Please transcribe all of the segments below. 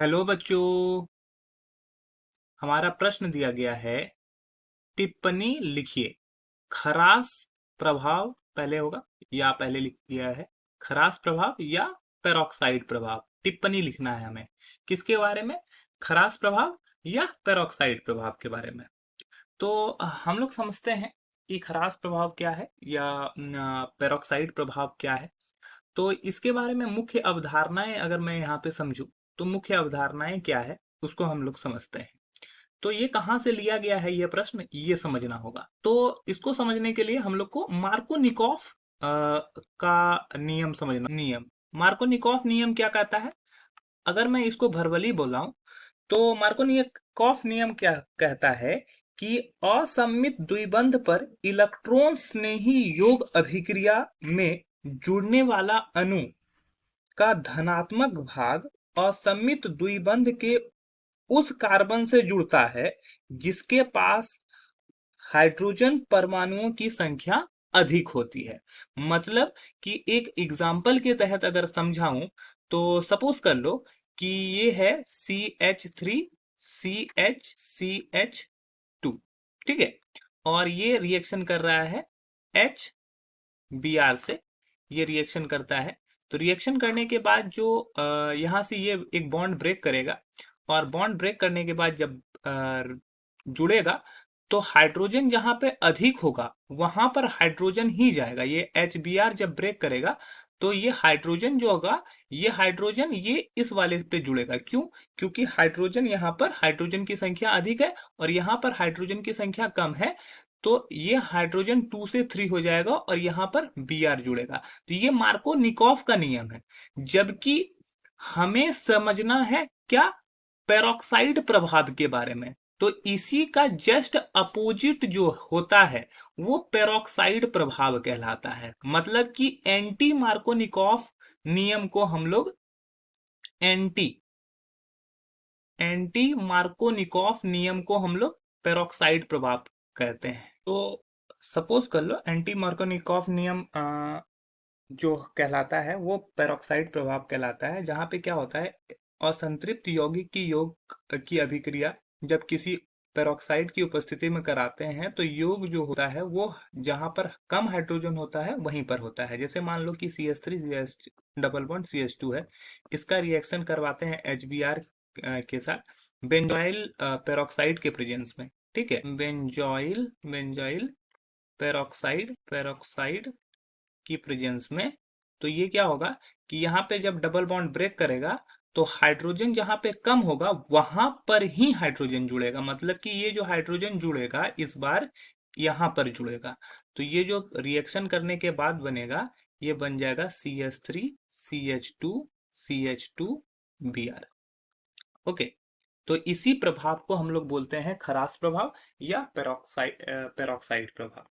Hello बच्चों। हमारा प्रश्न दिया गया है, टिप्पणी लिखिए। खरास प्रभाव पहले होगा या पहले लिख दिया है, खरास प्रभाव या पेरोक्साइड प्रभाव। टिप्पणी लिखना है हमें किसके बारे में, खरास प्रभाव या पेरोक्साइड प्रभाव के बारे में। तो हम लोग समझते हैं कि खरास प्रभाव क्या है या पेरोक्साइड प्रभाव क्या है। तो इसके बारे में मुख्य अवधारणाएं अगर मैं यहाँ पे समझूं तो मुख्य अवधारणाएं क्या है उसको हम लोग समझते हैं। तो ये कहाँ से लिया गया है ये प्रश्न, ये समझना होगा। तो इसको समझने के लिए हम लोग को मार्कोनिकॉफ का नियम समझना। नियम, मार्कोनिकॉफ नियम क्या कहता है, अगर मैं इसको भरवली बोलाऊं तो मार्कोनिकॉफ नियम क्या कहता है कि असममित द्विबंध पर इलेक्ट्रॉन स्नेही योग अभिक्रिया में जुड़ने वाला अणु का धनात्मक भाग असममित द्विबंध के उस कार्बन से जुड़ता है जिसके पास हाइड्रोजन परमाणुओं की संख्या अधिक होती है। मतलब कि एक एग्जाम्पल के तहत अगर समझाऊं तो सपोज कर लो कि ये है CH3CH2, ठीक है, और ये रिएक्शन कर रहा है HBr से, ये रिएक्शन करता है। तो रिएक्शन करने के बाद जो यहाँ से ये एक बॉन्ड ब्रेक करेगा, और बॉन्ड ब्रेक करने के बाद जब जुड़ेगा तो हाइड्रोजन जहां पे अधिक होगा वहां पर हाइड्रोजन ही जाएगा। ये HBr जब ब्रेक करेगा तो ये हाइड्रोजन जो होगा, ये हाइड्रोजन ये इस वाले पे जुड़ेगा। क्यों? क्योंकि हाइड्रोजन यहाँ पर हाइड्रोजन की संख्या अधिक है और यहाँ पर हाइड्रोजन की संख्या कम है। तो ये हाइड्रोजन 2 से 3 हो जाएगा और यहाँ पर Br जुड़ेगा। तो ये मार्कोनिकॉफ का नियम है। जबकि हमें समझना है क्या, पेरोक्साइड प्रभाव के बारे में। तो इसी का जस्ट अपोजिट जो होता है वो पेरोक्साइड प्रभाव कहलाता है। मतलब कि एंटी मार्कोनिकॉफ नियम को हम लोग एंटी एंटी मार्कोनिकॉफ नियम को हम लोग पेरोक्साइड प्रभाव कहते हैं। तो सपोज कर लो एंटी मार्कोनिकॉफ नियम जो कहलाता है वो पेरोक्साइड प्रभाव कहलाता है, जहां पे क्या होता है, असंतृप्त यौगिक की योग की अभिक्रिया जब किसी पेरोक्साइड की उपस्थिति में कराते हैं तो योग जो होता है वो जहां पर कम हाइड्रोजन होता है वहीं पर होता है। जैसे मान लो कि CH3 डबल बॉन्ड CH2 है, इसका रिएक्शन करवाते हैं HBr के साथ बेंजोइल पेरोक्साइड के प्रेजेंस में, ठीक है, बेंजोइल बेंजोइल पेरोक्साइड पेरोक्साइड की प्रेजेंस में। तो ये क्या होगा कि यहाँ पे जब डबल बॉन्ड ब्रेक करेगा तो हाइड्रोजन जहां पे कम होगा वहां पर ही हाइड्रोजन जुड़ेगा। मतलब कि ये जो हाइड्रोजन जुड़ेगा इस बार यहां पर जुड़ेगा। तो ये जो रिएक्शन करने के बाद बनेगा ये बन जाएगा CH3CH2CH2Br। ओके, तो इसी प्रभाव को हम लोग बोलते हैं खरास प्रभाव या पेरोक्साइड प्रभाव।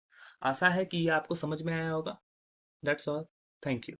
आशा है कि ये आपको समझ में आया होगा। That's all. Thank you.